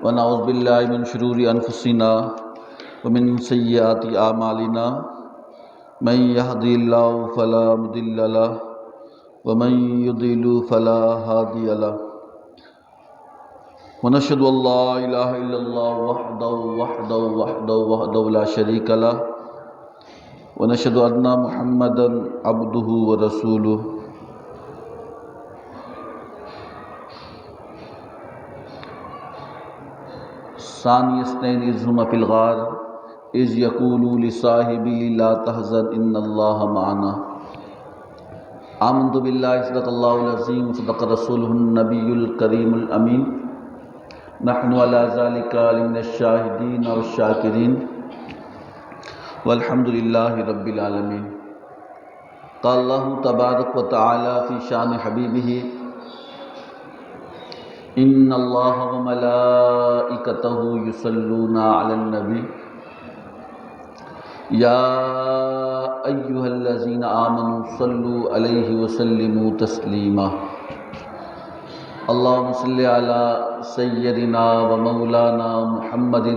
ونعوذ باللہ من شرور انفسنا ومن سیئات اعمالنا من يهده الله فلا مضل له ومن يضلل فلا هادي له ونشهد ان لا اله الا الله وحده لا شريك له ونشهد ان محمدا عبده ورسوله. ثانی اثنین اذ هما فی الغار اذ یقول لصاحبہ لا تحزن ان اللہ معنا. آمنت باللہ صدق اللہ العظیم صدق رسولہ النبی الکریم الامین. نحن علی ذلک من الشاہدین والشاکرین والحمد للہ رب العالمین. قال اللہ تبارک و تعالی فی شان حبیبہ ان اللہ وملائکتہ یصلون علی النبی یا ایہا الذین آمنوا صلوا علیہ وسلموا تسلیما. اللہم صل علی سیدنا ومولانا محمد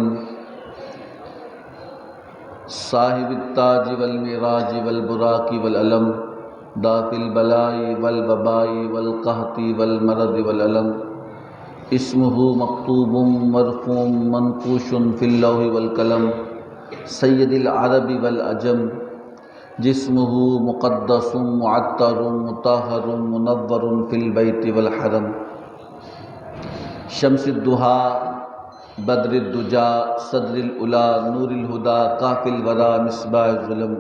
صاحب التاج والمعراج والبراق والعلم دافع البلاء والوباء والقحط والمرض والعلم اسمہ مکتوب مرفوع منقوش فی اللوح والقلم سید العرب والعجم جسمہ مقدس معطر مطہر منور فی البیت والحرم شمس الضحیٰ بدر الدجا صدر العلا نور الہدا کافی الورا مصباح الظلم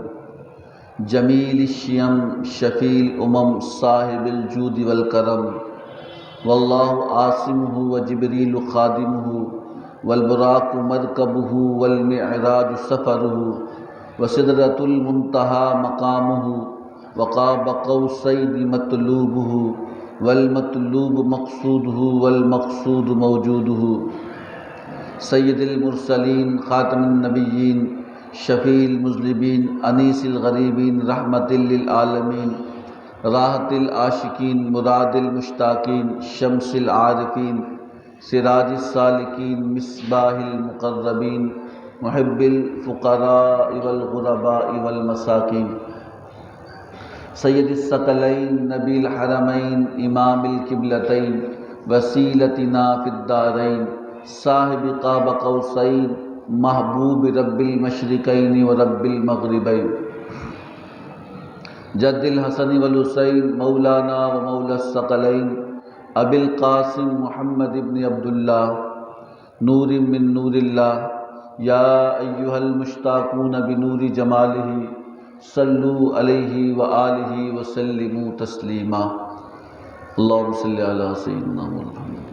جمیل الشیم شفیع الامم صاحب الجود والکرم واللہ عاصمہ وجبریل خادمہ والبراق مرکبہ والمعراج سفرہ وسدرۃ المنتہی مقامہ وقاب قوسین مطلوبہ والمطلوب مقصودہ والمقصود موجودہ سید المرسلین خاتم النبیین شفیع المذنبین انیس الغریبین رحمت للعالمین راحت العاشقین مراد المشتاقین شمس العارفین سراج السالکین مصباح المقربین محب الفقراء والغرباء والمساکین سید الثقلین نبی الحرمین امام القبلتین وسیلتنا فی الدارین صاحب قاب قوسین محبوب رب المشرقین ورب المغربین جد الحسن والحسین مولانا و مولا الثقلین ابی القاسم محمد ابن عبداللہ نور من نور اللہ یا ایہا المشتاقون بنور جمالہ صلو علیہ وآلہ وسلموا تسلیما. اللہم صلی علی سیدنا محمد.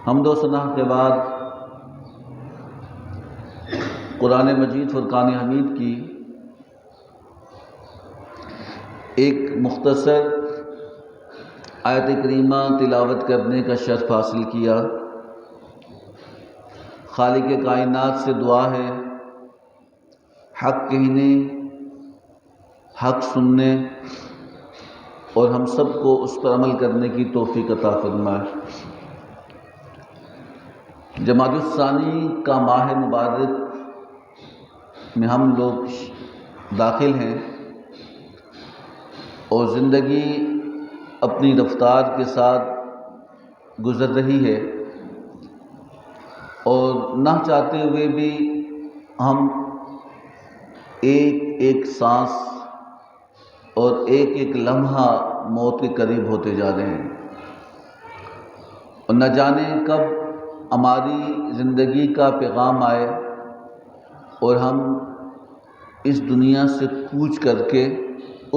حمد و ثنا کے بعد قرآن مجید فرقان حمید کی ایک مختصر آیت کریمہ تلاوت کرنے کا شرف حاصل کیا. خالق کائنات سے دعا ہے حق کہنے حق سننے اور ہم سب کو اس پر عمل کرنے کی توفیق عطا فرمائے. جمادی الثانی کا ماہ مبارک میں ہم لوگ داخل ہیں اور زندگی اپنی رفتار کے ساتھ گزر رہی ہے اور نہ چاہتے ہوئے بھی ہم ایک ایک سانس اور ایک ایک لمحہ موت کے قریب ہوتے جا رہے ہیں اور نہ جانے کب ہماری زندگی کا پیغام آئے اور ہم اس دنیا سے کوچ کر کے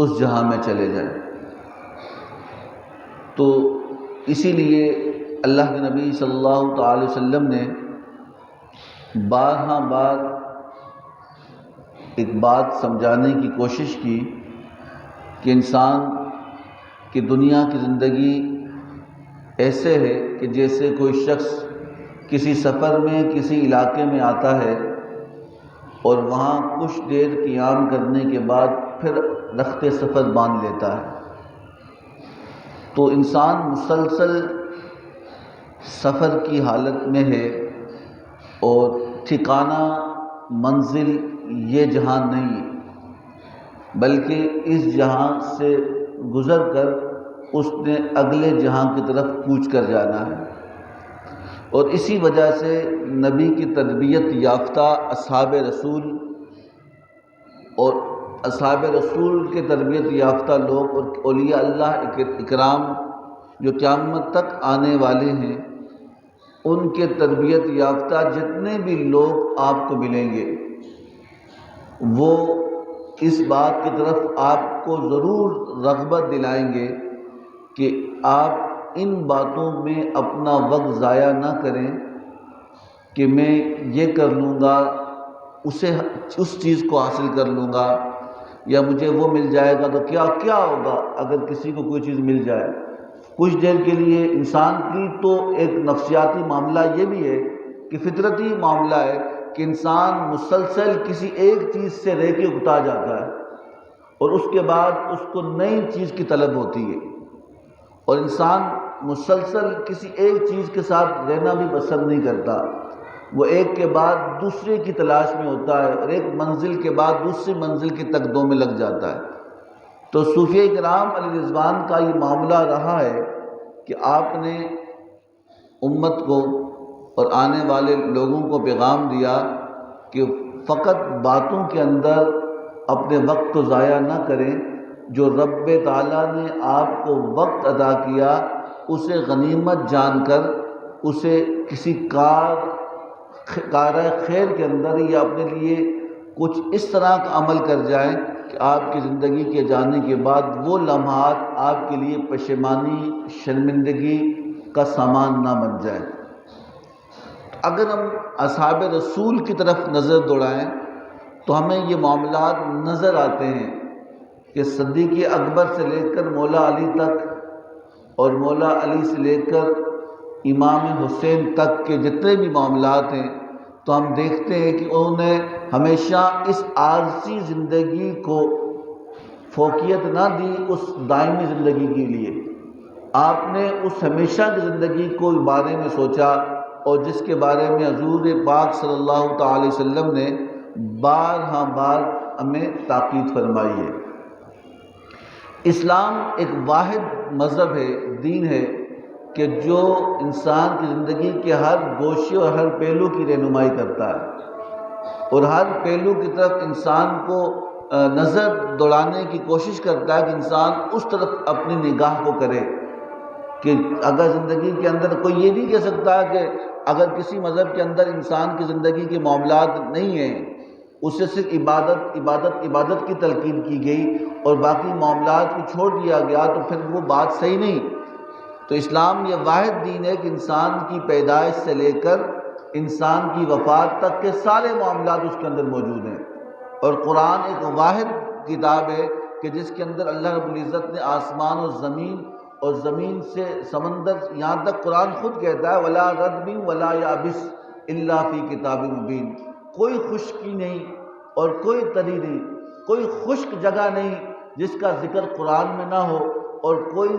اس جہاں میں چلے جائیں. تو اسی لیے اللہ کے نبی صلی اللہ تعالی وسلم نے بارہا بار ایک بات سمجھانے کی کوشش کی کہ انسان کی دنیا کی زندگی ایسے ہے کہ جیسے کوئی شخص کسی سفر میں کسی علاقے میں آتا ہے اور وہاں کچھ دیر قیام کرنے کے بعد پھر رخت سفر باندھ لیتا ہے. تو انسان مسلسل سفر کی حالت میں ہے اور ٹھکانہ منزل یہ جہان نہیں ہے، بلکہ اس جہان سے گزر کر اس نے اگلے جہان کی طرف کوچ کر جانا ہے۔ اور اسی وجہ سے نبی کی تربیت یافتہ اصحاب رسول اور اصحاب رسول کے تربیت یافتہ لوگ اور اولیاء اللہ اکرام جو قیامت تک آنے والے ہیں، ان کے تربیت یافتہ جتنے بھی لوگ آپ کو ملیں گے، وہ اس بات کی طرف آپ کو ضرور رغبت دلائیں گے کہ آپ ان باتوں میں اپنا وقت ضائع نہ کریں کہ میں یہ کر لوں گا، اس چیز کو حاصل کر لوں گا، یا مجھے وہ مل جائے گا تو کیا ہوگا اگر کسی کو کوئی چیز مل جائے۔ کچھ دیر کے لیے انسان کی تو ایک نفسیاتی معاملہ یہ بھی ہے کہ فطرتی معاملہ ہے کہ انسان مسلسل کسی ایک چیز سے رہ کے اکتا جاتا ہے اور اس کے بعد اس کو نئی چیز کی طلب ہوتی ہے، اور انسان مسلسل کسی ایک چیز کے ساتھ رہنا بھی پسند نہیں کرتا، وہ ایک کے بعد دوسرے کی تلاش میں ہوتا ہے اور ایک منزل کے بعد دوسری منزل کی تقدوں میں لگ جاتا ہے۔ تو صوفیہ کرام علیہ رضوان کا یہ معاملہ رہا ہے کہ آپ نے امت کو اور آنے والے لوگوں کو پیغام دیا کہ فقط باتوں کے اندر اپنے وقت کو ضائع نہ کریں، جو رب تعالیٰ نے آپ کو وقت عطا کیا اسے غنیمت جان کر اسے کسی کار خیر کے اندر یا اپنے لیے کچھ اس طرح کا عمل کر جائیں کہ آپ کی زندگی کے جانے کے بعد وہ لمحات آپ کے لیے پشیمانی، شرمندگی کا سامان نہ بن جائیں۔ اگر ہم اصحاب رسول کی طرف نظر دوڑائیں تو ہمیں یہ معاملات نظر آتے ہیں کہ صدیق اکبر سے لے کر مولا علی تک اور مولا علی سے لے کر امام حسین تک کے جتنے بھی معاملات ہیں، تو ہم دیکھتے ہیں کہ انہوں نے ہمیشہ اس عارضی زندگی کو فوقیت نہ دی اس دائمی زندگی کے لیے۔ آپ نے اس ہمیشہ کی زندگی کو بارے میں سوچا اور جس کے بارے میں حضور پاک صلی اللہ تعالی وسلم نے بار ہمیں تاکید فرمائی ہے۔ اسلام ایک واحد مذہب ہے، دین ہے کہ جو انسان کی زندگی کے ہر گوشے اور ہر پہلو کی رہنمائی کرتا ہے اور ہر پہلو کی طرف انسان کو نظر دوڑانے کی کوشش کرتا ہے کہ انسان اس طرف اپنی نگاہ کو کرے۔ کہ اگر زندگی کے اندر کوئی یہ نہیں کہہ سکتا کہ اگر کسی مذہب کے اندر انسان کی زندگی کے معاملات نہیں ہیں، اسے صرف عبادت کی تلقین کی گئی اور باقی معاملات کو چھوڑ دیا گیا تو پھر وہ بات صحیح نہیں۔ تو اسلام یہ واحد دین ہے کہ انسان کی پیدائش سے لے کر انسان کی وفات تک کے سارے معاملات اس کے اندر موجود ہیں، اور قرآن ایک واحد کتاب ہے کہ جس کے اندر اللہ رب العزت نے آسمان اور زمین سے سمندر، یہاں تک قرآن خود کہتا ہے وَلَا رَطْبٍ وَلَا يَابِسٍ إِلَّا فِي كِتَابٍ مُبِينٍ، کوئی خشکی نہیں اور کوئی تری نہیں، کوئی خشک جگہ نہیں جس کا ذکر قرآن میں نہ ہو اور کوئی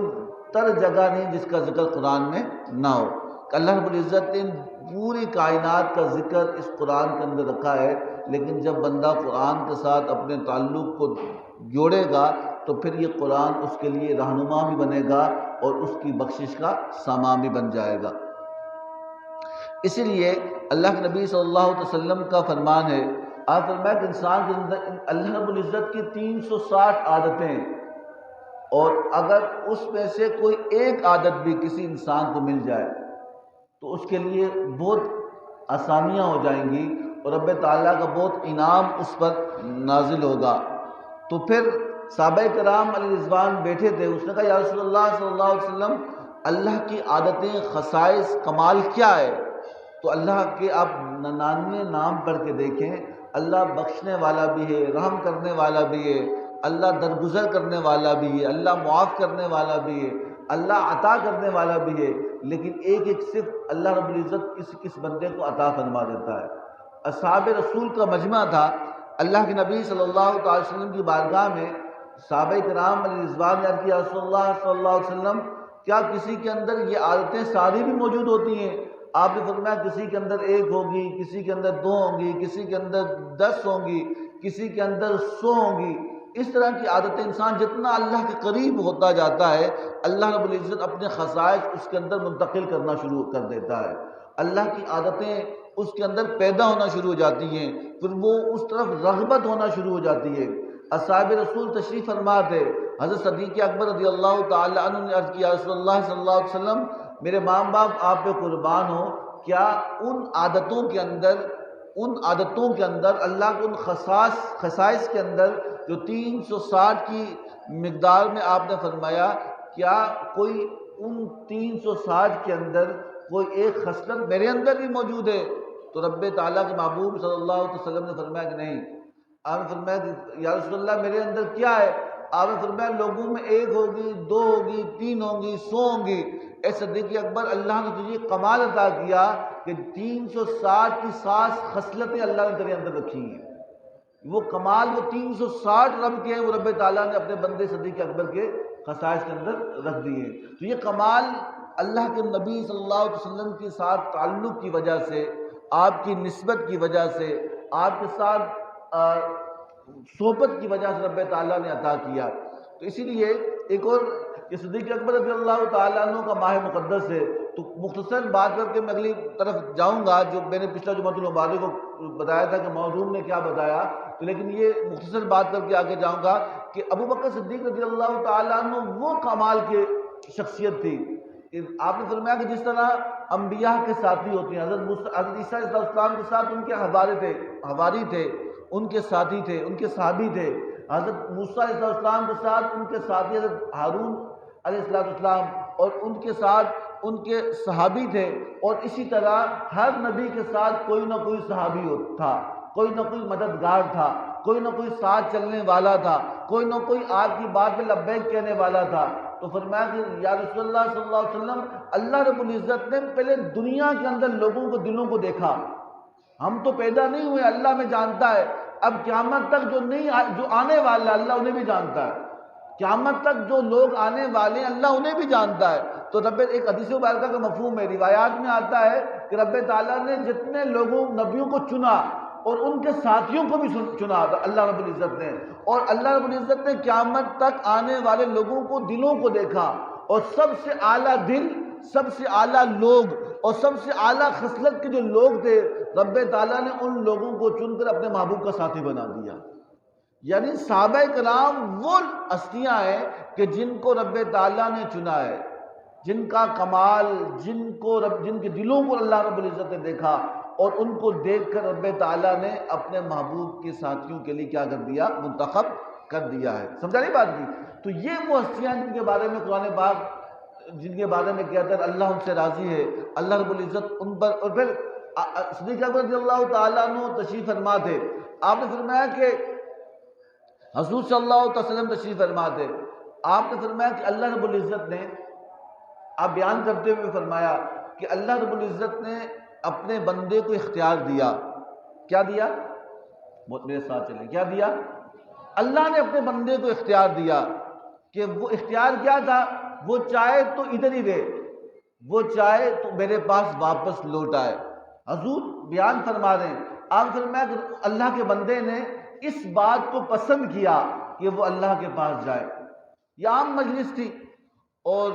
تر جگہ نہیں جس کا ذکر قرآن میں نہ ہو۔ اللہ رب العزت نے پوری کائنات کا ذکر اس قرآن کے اندر رکھا ہے، لیکن جب بندہ قرآن کے ساتھ اپنے تعلق کو جوڑے گا تو پھر یہ قرآن اس کے لیے رہنما بھی بنے گا اور اس کی بخشش کا سامان بھی بن جائے گا۔ اسی لیے اللہ کے نبی صلی اللہ علیہ وسلم کا فرمان ہے، آپ فرمایا کہ انسان کے اندر اللہ رب العزت کی 360 عادتیں ہیں، اور اگر اس میں سے کوئی ایک عادت بھی کسی انسان کو مل جائے تو اس کے لیے بہت آسانیاں ہو جائیں گی اور رب تعالیٰ کا بہت انعام اس پر نازل ہوگا۔ تو پھر صحابہ کرام علیہ رضوان بیٹھے تھے، اس نے کہا یا رسول اللہ صلی اللہ علیہ وسلم، اللہ کی عادتیں، خصائص، کمال کیا ہے؟ تو اللہ کے آپ 99 نام پڑھ کے دیکھیں، اللہ بخشنے والا بھی ہے، رحم کرنے والا بھی ہے، اللہ درگزر کرنے والا بھی ہے، اللہ معاف کرنے والا بھی ہے، اللہ عطا کرنے والا بھی ہے، لیکن ایک صرف اللہ رب العزت کس بندے کو عطا فرما دیتا ہے۔ اصحاب رسول کا مجمع تھا، اللہ کے نبی صلی اللہ علیہ وسلم کی بارگاہ میں صحابہ کرام علیہ رضوان نے عرض کیا رسول اللہ صلی اللہ علیہ وسلم، کیا کسی کے اندر یہ عادتیں ساری بھی موجود ہوتی ہیں؟ آپ نے فرمایا کسی کے اندر 1 ہوگی، کسی کے اندر 2 ہوں گی، کسی کے اندر 10 ہوں گی، کسی کے اندر 100 ہوں گی۔ اس طرح کی عادتیں انسان جتنا اللہ کے قریب ہوتا جاتا ہے، اللہ رب العزت اپنے خصائص اس کے اندر منتقل کرنا شروع کر دیتا ہے۔ اللہ کی عادتیں اس کے اندر پیدا ہونا شروع ہو جاتی ہیں، پھر وہ اس طرف رغبت ہونا شروع ہو جاتی ہے۔ اصحاب رسول تشریف فرما تھے، حضرت صدیق اکبر رضی اللہ تعالی عنہ نے عرض کیا رسول اللہ صلی اللہ علیہ وسلم میرے ماں باپ آپ پہ قربان ہو، کیا ان عادتوں کے اندر اللہ کے ان خصائص کے اندر جو 360 کی مقدار میں آپ نے فرمایا، کیا کوئی ان 360 کے اندر کوئی ایک خصلت میرے اندر بھی موجود ہے؟ تو رب تعالیٰ کے محبوب صلی اللہ علیہ وسلم نے فرمایا کہ نہیں۔ آپ نے فرمایا کہ یا رسول اللہ میرے اندر کیا ہے؟ آپ نے فرمایا لوگوں میں 1 ہوگی، 2 ہوگی، 3 ہوں گی، 100 ہوں گی۔ اے صدیق اکبر، اللہ نے تجھے کمال عطا کیا کہ 360 کی 60 خصلتیں اللہ نے تیرے اندر رکھی ہیں۔ وہ کمال، وہ 360 رب کے ہیں، وہ رب تعالیٰ نے اپنے بندے صدیق اکبر کے خصائص کے اندر رکھ دیے۔ تو یہ کمال اللہ کے نبی صلی اللہ علیہ وسلم کے ساتھ تعلق کی وجہ سے، آپ کی نسبت کی وجہ سے، آپ کے ساتھ صحبت کی وجہ سے رب تعالیٰ نے عطا کیا۔ تو اسی لیے ایک اور کہ صدیق اکبر رضی اللہ تعالیٰ عنہ کا ماہ مقدس ہے، تو مختصر بات کر کے میں اگلی طرف جاؤں گا۔ جو میں نے پچھلا جمعۃ المبارک کو بتایا تھا کہ موضوع نے کیا بتایا، تو لیکن یہ مختصر بات کر کے آگے جاؤں گا کہ ابو بکر صدیق رضی اللہ تعالیٰ عنہ وہ کمال کے شخصیت تھی۔ آپ نے فرمایا کہ جس طرح انبیاء کے ساتھی ہوتے ہیں، حضرت عیسیٰ علیہ السلام کے ساتھ ان کے حواری تھے، ان کے ساتھی تھے، ان کے صحابی تھے۔ حضرت موسیٰ علیہ السلام کے ساتھ ان کے ساتھی حضرت ہارون علیہ السلام، اور ان کے ساتھ ان کے صحابی تھے۔ اور اسی طرح ہر نبی کے ساتھ کوئی نہ کوئی صحابی تھا، کوئی نہ کوئی مددگار تھا، کوئی نہ کوئی ساتھ چلنے والا تھا، کوئی نہ کوئی آپ کی بات پہ لبیک کہنے والا تھا۔ تو فرمایا کہ یا رسول اللہ صلی اللہ علیہ وسلم، اللہ رب العزت نے پہلے دنیا کے اندر لوگوں کو دلوں کو دیکھا، ہم تو پیدا نہیں ہوئے، اللہ میں جانتا ہے۔ اب قیامت تک جو آنے والا اللہ انہیں بھی جانتا ہے، قیامت تک جو لوگ آنے والے ہیں اللہ انہیں بھی جانتا ہے۔ تو رب ایک حدیث مبارکہ کا مفہوم ہے، روایات میں آتا ہے کہ رب تعالیٰ نے جتنے لوگوں نبیوں کو چنا اور ان کے ساتھیوں کو بھی چنا اللہ رب العزت نے، اور اللہ رب العزت نے قیامت تک آنے والے لوگوں کو دلوں کو دیکھا، اور سب سے اعلیٰ دل، سب سے اعلیٰ لوگ اور سب سے اعلیٰ خصلت کے جو لوگ تھے، رب تعالیٰ نے ان لوگوں کو چن کر اپنے محبوب کا ساتھی بنا دیا۔ یعنی صحابہ کرام وہ ہستیاں ہیں کہ جن کو رب تعالیٰ نے چنا ہے، جن کا کمال، جن کے دلوں کو اللہ رب العزت نے دیکھا، اور ان کو دیکھ کر رب تعالیٰ نے اپنے محبوب کے ساتھیوں کے لیے کیا کر دیا؟ منتخب کر دیا ہے۔ سمجھا نہیں بات کی؟ تو یہ وہ ہستیاں جن کے بارے میں قرآن پاک جن کے بارے میں کہتا ہے اللہ ان سے راضی ہے، اللہ رب العزت ان پر۔ اور پھر صدیق اکبر رضی اللہ تعالیٰ عنہ تشریف فرما تھے، آپ نے فرمایا کہ حضور صلی اللہ علیہ وسلم تشریف فرما تھے، آپ نے فرمایا کہ اللہ رب العزت نے، آپ بیان کرتے ہوئے فرمایا کہ اللہ رب العزت نے اپنے بندے کو اختیار دیا۔ کیا دیا؟ میرے ساتھ چلیں، کیا دیا؟ اللہ نے اپنے بندے کو اختیار دیا کہ وہ اختیار کیا تھا؟ وہ چاہے تو ادھر ہی رہے، وہ چاہے تو میرے پاس واپس لوٹ آئے۔ حضور بیان فرما رہے ہیں، آپ فرمایا کہ اللہ کے بندے نے اس بات کو پسند کیا کہ وہ اللہ کے پاس جائے۔ یہ عام مجلس تھی اور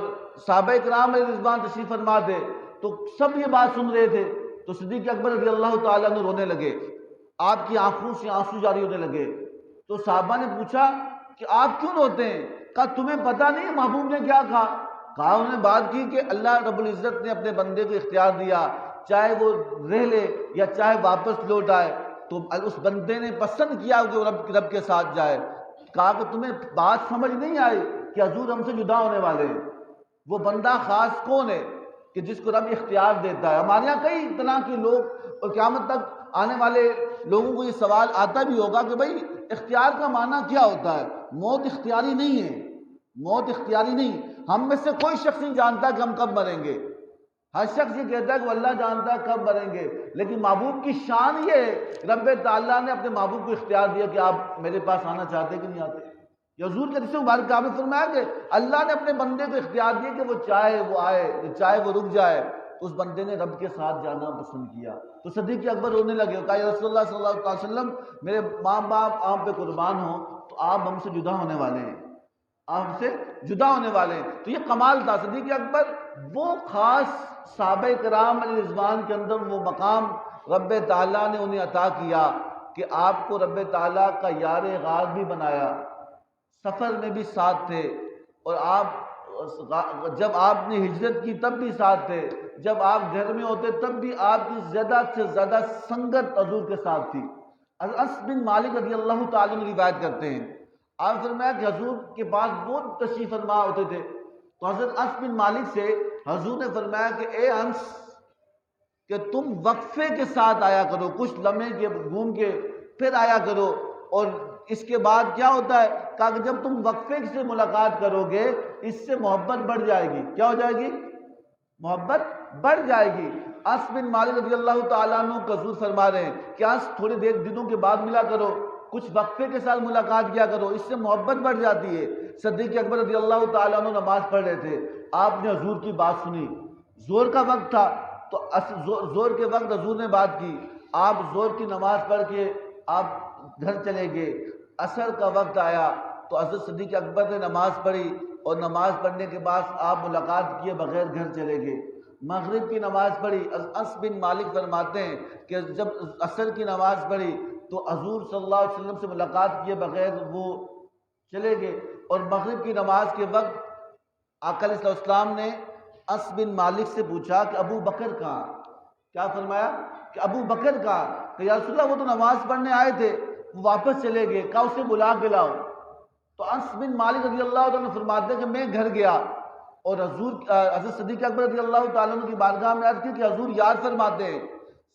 صحابہ کرام علیہ رضوان تشریف فرما تھے، تو سب یہ بات سن رہے تھے، تو صدیق اکبر رضی اللہ تعالیٰ عنہ رونے لگے، آپ کی آنکھوں سے آنسو جاری ہونے لگے۔ تو صحابہ نے پوچھا کہ آپ کیوں روتے ہیں؟ کہا تمہیں پتہ نہیں محبوب نے کیا کہا؟ کہا انہوں نے بات کی کہ اللہ رب العزت نے اپنے بندے کو اختیار دیا، چاہے وہ رہ لے یا چاہے واپس لوٹ آئے، تو اس بندے نے پسند کیا کہ وہ رب کے ساتھ جائے۔ کہا کہ تمہیں بات سمجھ نہیں آئی کہ حضور ہم سے جدا ہونے والے ہیں؟ وہ بندہ خاص کون ہے کہ جس کو رب اختیار دیتا ہے؟ ہمارے یہاں کئی طرح کے لوگ، اور قیامت تک آنے والے لوگوں کو یہ سوال آتا بھی ہوگا کہ بھائی اختیار کا معنی کیا ہوتا ہے؟ موت اختیاری نہیں ہے، موت اختیاری نہیں۔ ہم میں سے کوئی شخص نہیں جانتا کہ ہم کب مریں گے، ہر شخص یہ کہتا ہے کہ اللہ جانتا ہے کب مریں گے، لیکن محبوب کی شان یہ ہے، رب تعالیٰ نے اپنے محبوب کو اختیار دیا کہ آپ میرے پاس آنا چاہتے کہ نہیں آتے؟ یہ حضور کے حدیث مبارک آپ نے فرمایا کہ اللہ نے اپنے بندے کو اختیار دیا کہ وہ چاہے وہ آئے چاہے وہ رک جائے، تو اس بندے نے رب کے ساتھ جانا پسند کیا۔ تو صدیق اکبر رونے لگے، کہا یا رسول اللہ صلی اللہ علیہ وسلم میرے ماں باپ آپ پہ قربان ہوں تو آپ ہم سے جدا ہونے والے ہیں، آپ ہم سے جدا ہونے والے ہیں۔ تو یہ کمال تھا صدیق اکبر، وہ خاص صحابہ کرام علیہ رضوان کے اندر وہ مقام رب تعالیٰ نے انہیں عطا کیا کہ آپ کو رب تعالیٰ کا یار غار بھی بنایا، سفر میں بھی ساتھ تھے، اور آپ جب آپ نے ہجرت کی تب بھی ساتھ تھے، جب آپ گھر میں ہوتے تب بھی آپ کی زیادہ سے زیادہ سنگت حضور کے ساتھ تھی۔ انس بن مالک رضی اللہ تعالیٰ عنہ روایت کرتے ہیں، آپ فرمایا کہ حضور کے پاس بہت تشریف فرما ہوتے تھے، تو حضرت انس بن مالک سے حضور نے فرمایا کہ اے انس کہ تم وقفے کے ساتھ آیا کرو، کچھ لمحے کے گھوم کے پھر آیا کرو، اور اس کے بعد کیا ہوتا ہے کہ جب تم وقفے سے ملاقات کرو گے اس سے محبت بڑھ جائے گی۔ کیا ہو جائے گی؟ محبت بڑھ جائے گی۔ انس بن مالک رضی اللہ تعالیٰ عنہ کا حضور فرما رہے ہیں کہ انس تھوڑے دنوں کے بعد ملا کرو، کچھ وقفے کے ساتھ ملاقات کیا کرو، اس سے محبت بڑھ جاتی ہے۔ صدیق اکبر رضی اللہ تعالیٰ عنہ نماز پڑھ رہے تھے، آپ نے حضور کی بات سنی، زور کا وقت تھا تو زور کے وقت حضور نے بات کی، آپ زور کی نماز پڑھ کے آپ گھر چلے گئے۔ عصر کا وقت آیا تو حضرت صدیق اکبر نے نماز پڑھی، اور نماز پڑھنے کے بعد آپ ملاقات کیے بغیر گھر چلے گئے۔ مغرب کی نماز پڑھی، انس بن مالک فرماتے ہیں کہ جب عصر کی نماز پڑھی تو حضور صلی اللہ علیہ وسلم سے ملاقات کیے بغیر وہ چلے گئے، اور مغرب کی نماز کے وقت آقا علیہ السلام نے انس بن مالک سے پوچھا کہ ابو بکر کہاں؟ کیا فرمایا کہ ابو بکر کہاں؟ کہ یا رسول اللہ وہ تو نماز پڑھنے آئے تھے، وہ واپس چلے گئے، کہا اسے بلا کے لاؤ۔ تو انس بن مالک رضی اللہ عنہ فرماتے ہیں کہ میں گھر گیا اور حضرت صدیق اکبر رضی اللہ تعالیٰ عنہ کی بارگاہ میں عرض کی کہ حضور یاد فرماتے ہیں۔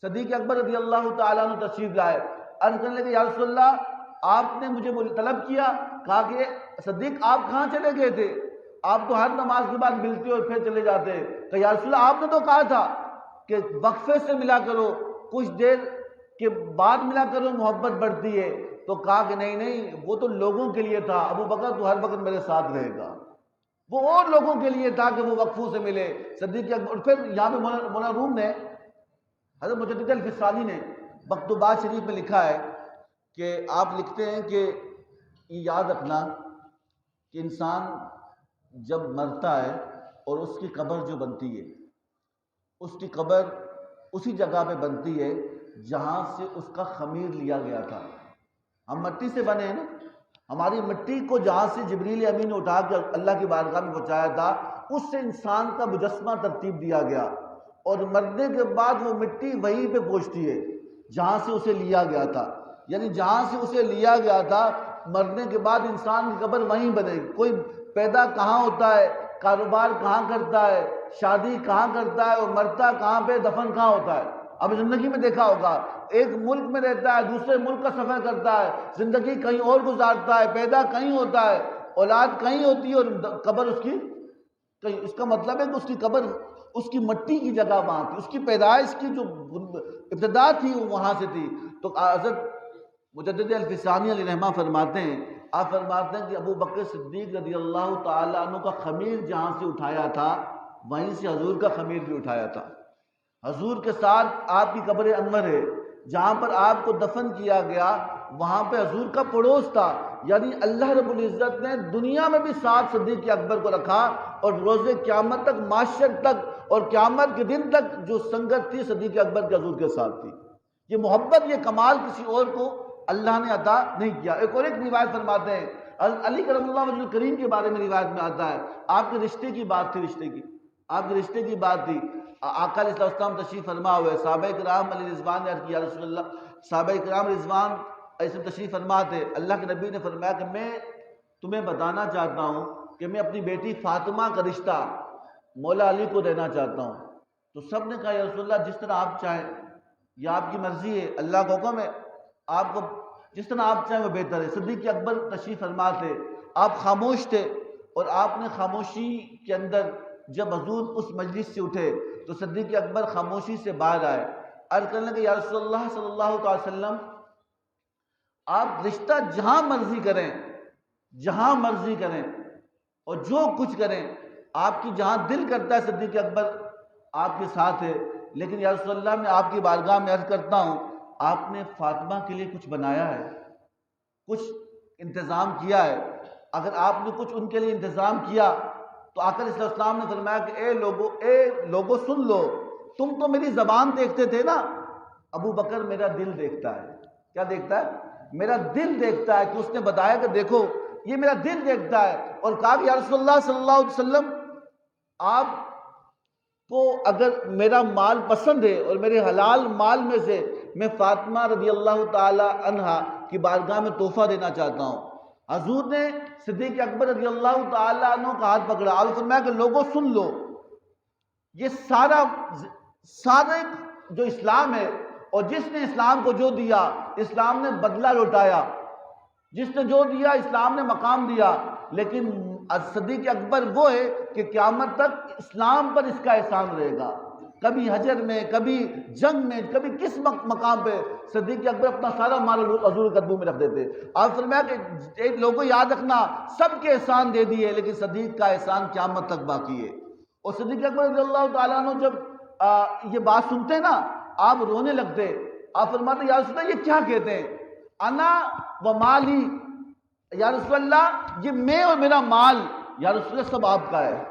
صدیق اکبر رضی اللہ تعالیٰ عنہ تشریف لائے، عرض کرنے لگے یا رسول اللہ آپ نے مجھے طلب کیا، کہا کہ صدیق آپ کہاں چلے گئے تھے؟ آپ تو ہر نماز کے بعد ملتے اور پھر چلے جاتے۔ کہ یا رسول اللہ آپ نے تو کہا تھا کہ وقفے سے ملا کرو، کچھ دیر کے بعد ملا کرو، محبت بڑھتی ہے۔ تو کہا کہ نہیں وہ تو لوگوں کے لیے تھا، ابو بکر تو ہر وقت میرے ساتھ رہے گا، وہ اور لوگوں کے لیے تھا کہ وہ وقفوں سے ملے۔ صدیق اکبر، پھر یہاں پہ مولانا روم نے حضرت مجدد الفسانی نے مکتوبات شریف میں لکھا ہے کہ آپ لکھتے ہیں کہ یہ یاد رکھنا کہ انسان جب مرتا ہے اور اس کی قبر جو بنتی ہے، اس کی قبر اسی جگہ پہ بنتی ہے جہاں سے اس کا خمیر لیا گیا تھا۔ ہم مٹی سے بنے ہیں نا، ہماری مٹی کو جہاں سے جبریل امین نے اٹھا کے اللہ کی بارگاہ میں پہنچایا تھا، اس سے انسان کا مجسمہ ترتیب دیا گیا، اور مرنے کے بعد وہ مٹی وہیں پہ پہنچتی ہے جہاں سے اسے لیا گیا تھا۔ یعنی جہاں سے اسے لیا گیا تھا، مرنے کے بعد انسان کی قبر وہیں بنے گی۔ کوئی پیدا کہاں ہوتا ہے، کاروبار کہاں کرتا ہے، شادی کہاں کرتا ہے، اور مرتا کہاں پہ، دفن کہاں ہوتا ہے۔ اب زندگی میں دیکھا ہوگا ایک ملک میں رہتا ہے، دوسرے ملک کا سفر کرتا ہے، زندگی کہیں اور گزارتا ہے، پیدا کہیں ہوتا ہے، اولاد کہیں ہوتی ہے، اور قبر اس کی کہیں۔ اس کا مطلب ہے کہ اس کی قبر، اس کی مٹی کی جگہ وہاں تھی، اس کی پیدائش کی جو ابتدا تھی وہ وہاں سے تھی۔ تو حضرت مجدد الفسانی علیہ رحمہ فرماتے ہیں، آپ فرماتے ہیں کہ ابو بکر صدیق رضی اللہ تعالیٰ عنہ کا خمیر جہاں سے اٹھایا تھا وہیں سے حضور کا خمیر بھی اٹھایا تھا۔ حضور کے ساتھ آپ کی قبر انور ہے، جہاں پر آپ کو دفن کیا گیا وہاں پہ حضور کا پڑوس تھا۔ یعنی اللہ رب العزت نے دنیا میں بھی ساتھ صدیق اکبر کو رکھا، اور روز قیامت تک، معاشر تک اور قیامت کے دن تک جو سنگت تھی صدیق اکبر کے حضور کے ساتھ تھی۔ یہ محبت، یہ کمال کسی اور کو اللہ نے عطا نہیں کیا۔ ایک روایت فرماتے ہیں، علی کرم اللہ وجہ کریم کے بارے میں روایت میں آتا ہے، آپ کے رشتے کی بات تھی، آپ کے رشتے کی بات تھی۔ آقا علیہ السلام تشریف فرما ہوئے، صحابہ کرام علیہ رضوان نے عرض کیا رسول اللہ، صحابہ کرام رضوان ایسے تشریف فرما تھے، اللہ کے نبی نے فرمایا کہ میں تمہیں بتانا چاہتا ہوں کہ میں اپنی بیٹی فاطمہ کا رشتہ مولا علی کو دینا چاہتا ہوں۔ تو سب نے کہا یا رسول اللہ جس طرح آپ چاہیں، یہ آپ کی مرضی ہے، اللہ کا حکم ہے، آپ کو جس طرح آپ چاہیں وہ بہتر ہے۔ صدیق اکبر تشریف فرما تھے، آپ خاموش تھے، اور آپ نے خاموشی کے اندر جب حضور اس مجلس سے اٹھے تو صدیق اکبر خاموشی سے باہر آئے، عرض کرنے لگے یا رسول اللہ صلی اللہ علیہ وسلم آپ رشتہ جہاں مرضی کریں، جہاں مرضی کریں اور جو کچھ کریں، آپ کی جہاں دل کرتا ہے صدیق اکبر آپ کے ساتھ ہے، لیکن یا رسول اللہ میں آپ کی بارگاہ میں عرض کرتا ہوں، آپ نے فاطمہ کے لیے کچھ بنایا ہے، کچھ انتظام کیا ہے؟ اگر آپ نے کچھ ان کے لیے انتظام کیا تو آقا علیہ السلام نے فرمایا کہ اے لوگو سن لو، تم تو میری زبان دیکھتے تھے نا، ابو بکر میرا دل دیکھتا ہے۔ کیا دیکھتا ہے؟ میرا دل دیکھتا ہے، کہ اس نے بتایا کہ دیکھو یہ میرا دل دیکھتا ہے، اور کہا کہ یا رسول اللہ صلی اللہ علیہ وسلم آپ کو اگر میرا مال پسند ہے اور میرے حلال مال میں سے میں فاطمہ رضی اللہ تعالی عنہا کی بارگاہ میں تحفہ دینا چاہتا ہوں۔ حضور نے صدیق اکبر رضی اللہ تعالی عنہ کا ہاتھ پکڑا اور فرمایا کہ لوگوں سن لو، یہ سارے جو اسلام ہے، اور جس نے اسلام کو جو دیا اسلام نے بدلہ لوٹایا، جس نے جو دیا اسلام نے مقام دیا، لیکن صدیق اکبر وہ ہے کہ قیامت تک اسلام پر اس کا احسان رہے گا۔ کبھی حجر میں، کبھی جنگ میں، کبھی کس مقام پہ صدیق اکبر اپنا سارا مال حضور کے قدموں میں رکھ دیتے۔ آپ فرمایا کہ ایک لوگوں یاد رکھنا، سب کے احسان دے دیے لیکن صدیق کا احسان قیامت تک باقی ہے۔ اور صدیق اکبر رضی اللہ تعالیٰ عنہ جب یہ بات سنتے نا آپ رونے لگتے۔ آپ فرماتے یا رسول اللہ یہ کیا کہتے ہیں؟ انا و مالی، یا رسول اللہ یہ میں اور میرا مال یا رسول اللہ سب آپ کا ہے۔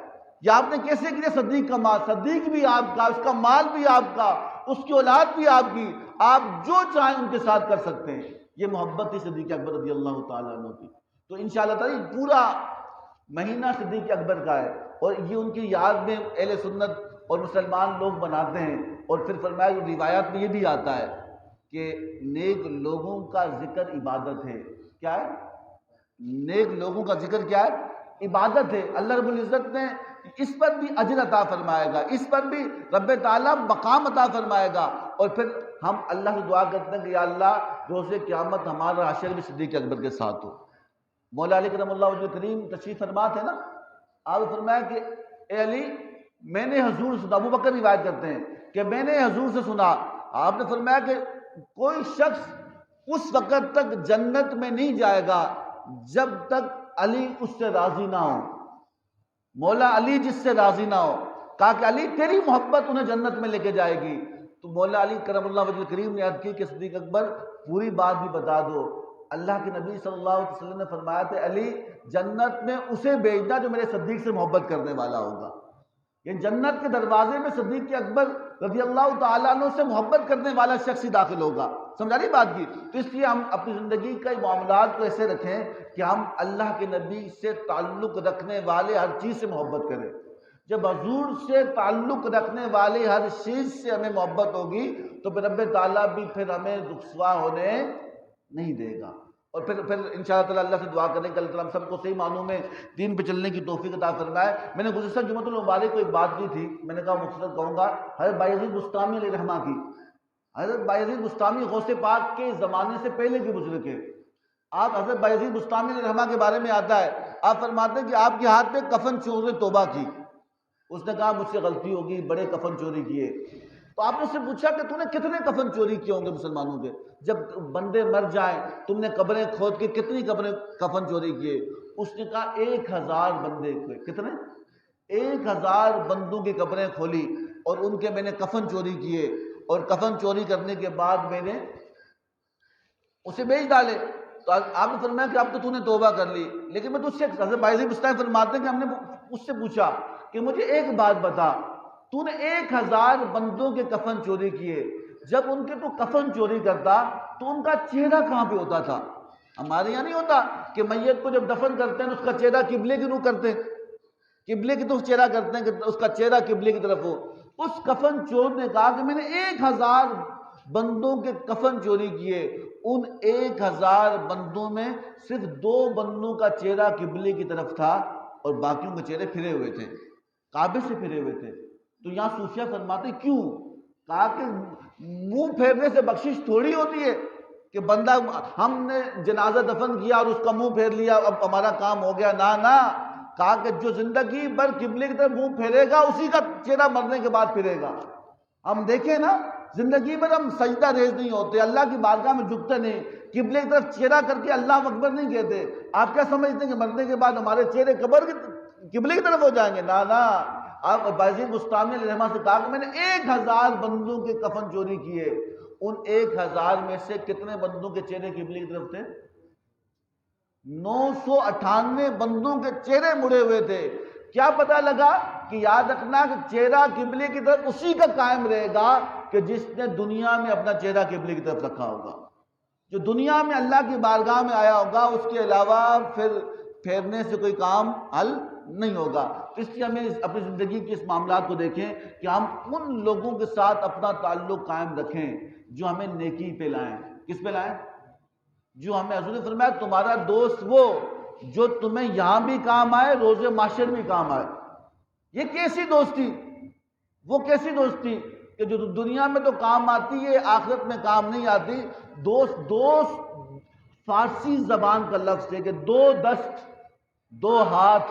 یہ آپ نے کیسے کیا؟ صدیق کا مال، صدیق بھی آپ کا، اس کا مال بھی آپ کا، اس کی اولاد بھی آپ کی، آپ جو چاہیں ان کے ساتھ کر سکتے ہیں۔ یہ محبت تھی صدیق اکبر رضی اللہ تعالیٰ عنہ کی۔ تو انشاءاللہ تعالی پورا مہینہ صدیق اکبر کا ہے، اور یہ ان کی یاد میں اہل سنت اور مسلمان لوگ بناتے ہیں۔ اور پھر فرمایا روایات میں یہ بھی آتا ہے کہ نیک لوگوں کا ذکر عبادت ہے۔ کیا ہے؟ نیک لوگوں کا ذکر کیا ہے؟ عبادت ہے۔ اللہ رب العزت نے اس پر بھی اجر عطا فرمائے گا، اس پر بھی رب تعالیٰ مقام عطا فرمائے گا۔ اور پھر ہم اللہ سے دعا کرتے ہیں کہ یا اللہ روز قیامت ہمارا حشر بھی صدیق اکبر کے ساتھ ہو۔ مولا علی کرم اللہ وجہ کریم تشریف فرما تھے نا، آپ فرمایا کہ اے علی میں نے حضور سے، ابو بکر روایت کرتے ہیں کہ میں نے حضور سے سنا، آپ نے فرمایا کہ کوئی شخص اس وقت تک جنت میں نہیں جائے گا جب تک علی اس سے راضی نہ ہو، مولا علی جس سے راضی نہ ہو۔ کہا کہ علی تیری محبت انہیں جنت میں لے کے جائے گی۔ تو مولا علی کرم اللہ وجہ کریم نے عرض کی کہ صدیق اکبر پوری بات بھی بتا دو۔ اللہ کے نبی صلی اللہ علیہ وسلم نے فرمایا تھا علی جنت میں اسے بھیجنا جو میرے صدیق سے محبت کرنے والا ہوگا۔ یعنی جنت کے دروازے میں صدیق اکبر رضی اللہ تعالیٰ عنہ سے محبت کرنے والا شخص ہی داخل ہوگا۔ سمجھا نہیں بات کی؟ تو اس لیے ہم اپنی زندگی کے معاملات کو ایسے رکھیں کہ ہم اللہ کے نبی سے تعلق رکھنے والے ہر چیز سے محبت کریں۔ جب حضور سے تعلق رکھنے والے ہر چیز سے ہمیں محبت ہوگی تو پھر رب تعالیٰ بھی پھر ہمیں رسوا ہونے نہیں دے گا۔ اور پھر انشاءاللہ تعالیٰ اللہ سے دعا کریں کہ اللہ تعالیٰ ہم سب کو صحیح معنوں میں دین پہ چلنے کی توفیق عطا فرمائے۔ میں نے گزشتہ جمعۃ المبارک کو ایک بات کی تھی، میں نے کہا مختصر کہوں گا، حضرت بایزید بسطامی علیہ رحمہ کی۔ حضرت بایزید بسطامی غوث پاک کے زمانے سے پہلے کے بزرگ ہیں۔ آپ حضرت بایزید بسطامی علیہ رحمہ کے بارے میں آتا ہے، آپ فرماتے ہیں کہ آپ کے ہاتھ میں کفن چور نے توبہ کی۔ اس نے کہا مجھ سے غلطی ہوگی، بڑے کفن چوری کیے۔ تو آپ نے اس سے پوچھا کہ تو نے کتنے کفن چوری کیے ہوں گے مسلمانوں کے؟ جب بندے مر جائیں تم نے قبریں کھود کے کتنی کفن چوری کیے؟ اس نے کہا 1000 بندے ہوئے۔ کتنے؟ 1000 بندوں کی قبریں کھولی اور ان کے میں نے کفن چوری کیے، اور کفن چوری کرنے کے بعد میں نے اسے بیچ ڈالے۔ تو آپ نے فرمایا کہ اب تو نے توبہ کر لی، لیکن میں تو اس سے حضرت بایزید بسطامی فرماتے ہیں کہ ہم نے اس سے پوچھا کہ مجھے ایک بات بتا، تو نے 1000 بندوں کے کفن چوری کیے، جب ان کے تو کفن چوری کرتا تو ان کا چہرہ کہاں پہ ہوتا تھا؟ ہمارے یہاں نہیں ہوتا کہ میت کو جب دفن کرتے ہیں اس کا چہرہ قبلے کی طرف کرتے ہیں، قبلے کی طرف چہرہ کرتے ہیں کہ اس کا چہرہ قبلے کی طرف ہو۔ اس کفن چور نے کہا کہ میں نے 1000 بندوں کے کفن چوری کیے، ان 1000 بندوں میں صرف 2 بندوں کا چہرہ قبلے کی طرف تھا اور باقیوں کے چہرے پھرے ہوئے تھے، کعبے سے پھرے ہوئے تھے۔ تو یہاں صوفیہ فرماتے کیوں؟ کہا کہ منہ پھیرنے سے بخشش تھوڑی ہوتی ہے کہ بندہ ہم نے جنازہ دفن کیا اور اس کا منہ پھیر لیا اب ہمارا کام ہو گیا، نہ۔ کہا کہ جو زندگی بھر قبلے کی طرف منہ پھیرے گا اسی کا چہرہ مرنے کے بعد پھرے گا۔ ہم دیکھیں نا زندگی میں ہم سجدہ ریز نہیں ہوتے، اللہ کی بارگاہ میں جھکتے نہیں، قبلے کی طرف چہرہ کر کے اللہ اکبر نہیں کہتے۔ آپ کیا سمجھتے ہیں کہ مرنے کے بعد ہمارے چہرے قبلے کی طرف ہو جائیں گے؟ نہ نہ۔ آپ بازید بستانی علیہ الرحمہ سے کہا کہ میں نے 1000 بندوں کے کفن چوری کیے، ان 1000 میں سے کتنے بندوں کے چہرے قبلے کی طرف تھے؟ 998 بندوں کے چہرے مڑے ہوئے تھے۔ کیا پتہ لگا کہ یاد رکھنا کہ چہرہ قبلے کی طرف اسی کا قائم رہے گا کہ جس نے دنیا میں اپنا چہرہ قبلے کی طرف رکھا ہوگا، جو دنیا میں اللہ کی بارگاہ میں آیا ہوگا، اس کے علاوہ پھر پھیرنے سے کوئی کام حل نہیں ہوگا۔ اس لیے ہمیں اپنی زندگی کے اس معاملات کو دیکھیں کہ ہم ان لوگوں کے ساتھ اپنا تعلق قائم رکھیں جو ہمیں نیکی پہ لائیں۔ کس پہ لائیں؟ جو ہمیں حضور نے فرمایا تمہارا دوست وہ جو تمہیں یہاں بھی کام آئے، روز محشر بھی کام آئے۔ یہ کیسی دوستی؟ وہ کیسی دوستی کہ جو دنیا میں تو کام آتی ہے، آخرت میں کام نہیں آتی۔ دوست فارسی زبان کا لفظ ہے کہ دو دست، دو ہاتھ،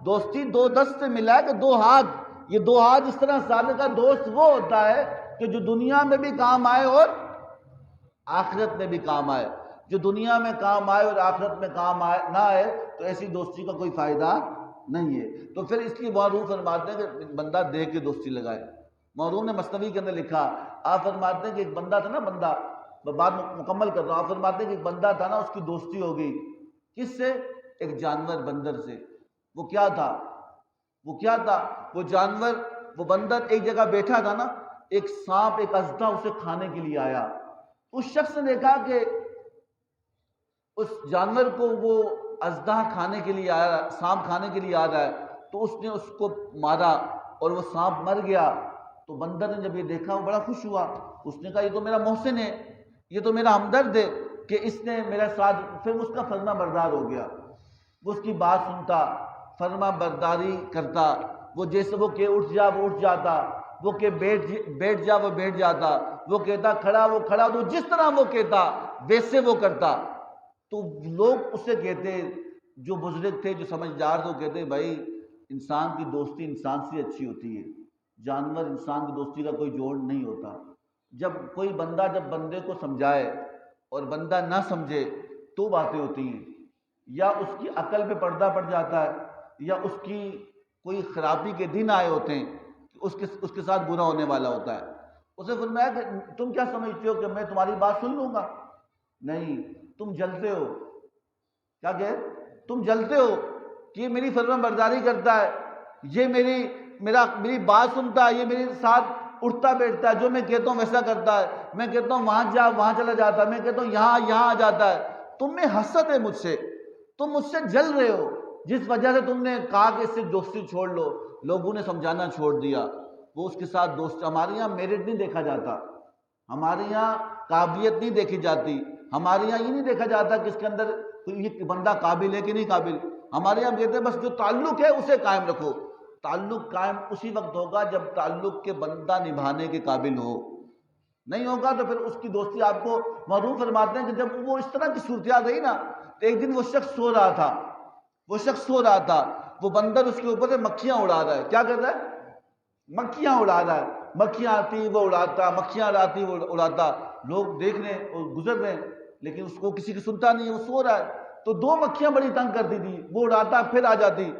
دوستی دو دست سے ملا ہے کہ دو ہاتھ۔ یہ دو ہاتھ اس طرح سامنے کا دوست وہ ہوتا ہے کہ جو دنیا میں بھی کام آئے اور آخرت میں بھی کام آئے۔ جو دنیا میں کام آئے اور آخرت میں کام نہ آئے تو ایسی دوستی کا کوئی فائدہ نہیں ہے۔ تو پھر اس لیے معروف فرماتے ہیں کہ بندہ دیکھ کے دوستی لگائے۔ معروف نے مثنوی کے اندر لکھا، آپ فرماتے ہیں کہ ایک بندہ تھا نا، بات مکمل کر رہا ہوں، آپ فرماتے ہیں کہ ایک بندہ تھا نا، اس کی دوستی ہو گئی کس سے؟ ایک جانور بندر سے۔ وہ کیا تھا؟ وہ جانور، وہ بندر ایک جگہ بیٹھا تھا نا، ایک سانپ، ایک اژدھا اسے کھانے کے لیے آیا۔ اس شخص نے دیکھا کہ اس جانور کو وہ اژدھا کھانے کے لیے آیا، سانپ کھانے کے لیے آ رہا ہے، تو اس نے اس کو مارا اور وہ سانپ مر گیا۔ تو بندر نے جب یہ دیکھا وہ بڑا خوش ہوا، اس نے کہا یہ تو میرا محسن ہے، یہ تو میرا ہمدرد ہے کہ اس نے میرا ساتھ۔ پھر اس کا فرما بردار ہو گیا، وہ اس کی بات سنتا، فرما برداری کرتا۔ وہ جیسے وہ کہ اٹھ جا وہ اٹھ جاتا، وہ کہ بیٹھ جا وہ بیٹھ جاتا، وہ کہتا کھڑا وہ کھڑا، تو جس طرح وہ کہتا ویسے وہ کرتا۔ تو لوگ اسے کہتے، جو بزرگ تھے، جو سمجھدار تھے، وہ کہتے بھائی انسان کی دوستی انسان سے اچھی ہوتی ہے، جانور انسان کی دوستی کا کوئی جوڑ نہیں ہوتا۔ جب کوئی بندہ جب بندے کو سمجھائے اور بندہ نہ سمجھے تو باتیں ہوتی ہیں، یا اس کی عقل پہ پردہ پڑ جاتا ہے، یا اس کی کوئی خرابی کے دن آئے ہوتے ہیں، اس کے ساتھ برا ہونے والا ہوتا ہے۔ اسے فرمایا کہ تم کیا سمجھتے ہو کہ میں تمہاری بات سن لوں گا؟ نہیں، تم جلتے ہو۔ کیا کہ تم جلتے ہو کہ یہ میری فرما برداری کرتا ہے، یہ میری بات سنتا ہے، یہ میرے ساتھ اٹھتا بیٹھتا ہے، جو میں کہتا ہوں ویسا کرتا ہے، میں کہتا ہوں وہاں جا وہاں چلا جاتا ہے، میں کہتا ہوں یہاں آ جاتا ہے۔ تم میں حسد ہے مجھ سے، تم مجھ سے جل رہے ہو، جس وجہ سے تم نے کہا کہ اس سے دوستی چھوڑ لو۔ لوگوں نے سمجھانا چھوڑ دیا، وہ اس کے ساتھ دوست۔ ہمارے یہاں میرٹ نہیں دیکھا جاتا، ہمارے یہاں قابلیت نہیں دیکھی جاتی، ہمارے یہاں یہ نہیں دیکھا جاتا کہ اس کے اندر یہ بندہ قابل ہے کہ نہیں قابل۔ ہمارے یہاں کہتے ہیں بس جو تعلق ہے اسے قائم رکھو۔ تعلق قائم اسی وقت ہوگا جب تعلق کے بندہ نبھانے کے قابل ہو، نہیں ہوگا تو پھر اس کی دوستی آپ کو معروف فرماتے ہیں کہ جب وہ اس طرح کی صورتحال رہی نا، تو ایک دن وہ شخص سو رہا تھا، وہ بندر اس کے اوپر سے مکھیاں اڑا رہا ہے۔ کیا کر رہا ہے؟ مکھیاں اڑا رہا ہے۔ مکھیاں آتی وہ اڑاتا، مکھیاں آتی وہ اڑاتا، لوگ دیکھ رہے ہیں اور گزر رہے ہیں، لیکن اس کو کسی کی سنتا نہیں ہے، وہ سو رہا ہے۔ تو 2 مکھیاں بڑی تنگ کرتی تھی، وہ اڑاتا پھر آ جاتی،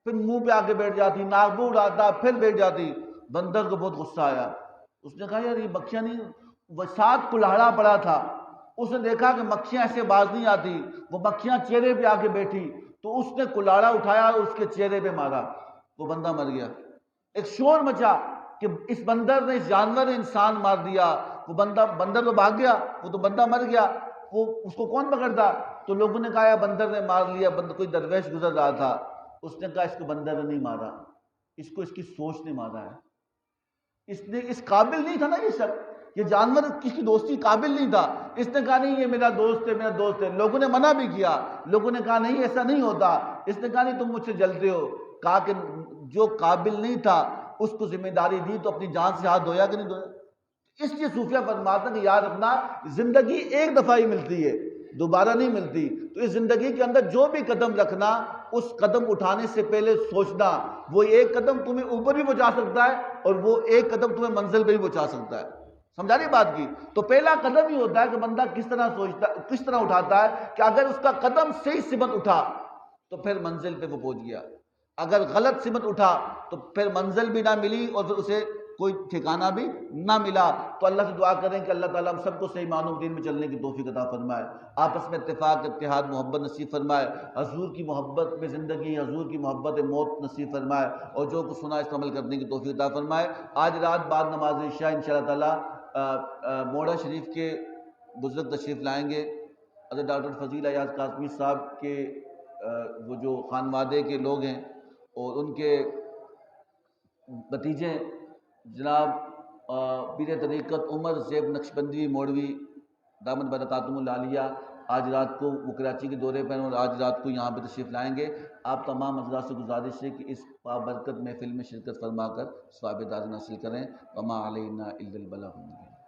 پھر منہ پہ آ کے بیٹھ جاتی، ناک وہ اڑاتا پھر بیٹھ جاتی۔ بندر کو بہت غصہ آیا، اس نے کہا یار یہ مکھیاں نہیں، وہ ساتھ کلاڑا پڑا تھا، اس نے دیکھا کہ مکھیاں ایسے باز نہیں آتی، وہ مکھیاں چہرے پہ آ کے بیٹھی، تو اس نے کلاڑا اٹھایا اور اس کے چہرے پہ مارا، وہ بندہ مر گیا۔ ایک شور مچا کہ اس بندر نے، اس جانور نے انسان مار دیا۔ وہ بندر تو بھاگ گیا، وہ تو بندہ مر گیا، وہ اس کو کون پکڑتا؟ تو لوگوں نے کہا بندر نے مار لیا، کوئی درویش گزر رہا تھا، اس نے کہا اس کو بندر نے نہیں مارا، اس کو اس کی سوچ نے مارا ہے، اس قابل نہیں تھا نا یہ شخص، یہ جانور کس کی دوستی قابل نہیں تھا۔ اس نے کہا نہیں یہ میرا دوست ہے۔ لوگوں نے منع بھی کیا، لوگوں نے کہا نہیں ایسا نہیں ہوتا۔ اس نے کہا نہیں تم مجھ سے جلتے ہو، کہا کہ جو قابل نہیں تھا اس کو ذمہ داری دی تو اپنی جان سے ہاتھ دھویا کہ نہیں دھویا۔ اس لیے صوفیہ فرماتے ہیں کہ یاد رکھنا زندگی ایک دفعہ ہی ملتی ہے، دوبارہ نہیں ملتی۔ تو اس زندگی کے اندر جو بھی قدم رکھنا اس قدم اٹھانے سے پہلے سوچنا، وہ ایک قدم تمہیں اوپر بھی پہنچا سکتا ہے اور وہ ایک قدم تمہیں منزل پہ بھی پہنچا سکتا ہے. سمجھا رہی بات کی؟ تو پہلا قدم ہی ہوتا ہے کہ بندہ کس طرح سوچتا، کس طرح اٹھاتا ہے کہ اگر اس کا قدم صحیح سمت اٹھا تو پھر منزل پہ وہ پہنچ گیا، اگر غلط سمت اٹھا تو پھر منزل بھی نہ ملی اور پھر اسے کوئی ٹھکانہ بھی نہ ملا. تو اللہ سے دعا کریں کہ اللہ تعالیٰ ہم سب کو صحیح معنوں دین میں چلنے کی توفیق عطا فرمائے، آپس میں اتفاق، اتحاد، محبت نصیب فرمائے، حضور کی محبت میں زندگی، حضور کی محبت موت نصیب فرمائے، اور جو کچھ سنا اس پر عمل کرنے کی توفیق عطا فرمائے. آج رات بعد نماز عشاء انشاءاللہ تعالیٰ موڑا شریف کے بزرگ تشریف لائیں گے. حضرت ڈاکٹر فضیل ایاز قاسمی صاحب کے وہ جو خانوادے کے لوگ ہیں اور ان کے بھتیجے جناب پیر طریقت عمر زیب نقشبندی موڑوی دامت برکاتہم العالیہ آج رات کو وہ کراچی کے دورے پر ہیں اور آج رات کو یہاں پہ تشریف لائیں گے. آپ تمام حضرات سے گزارش ہے کہ اس بابرکت محفل میں شرکت فرما کر ثواب دارین حاصل کریں. وما علینا الا البلاغ المبین.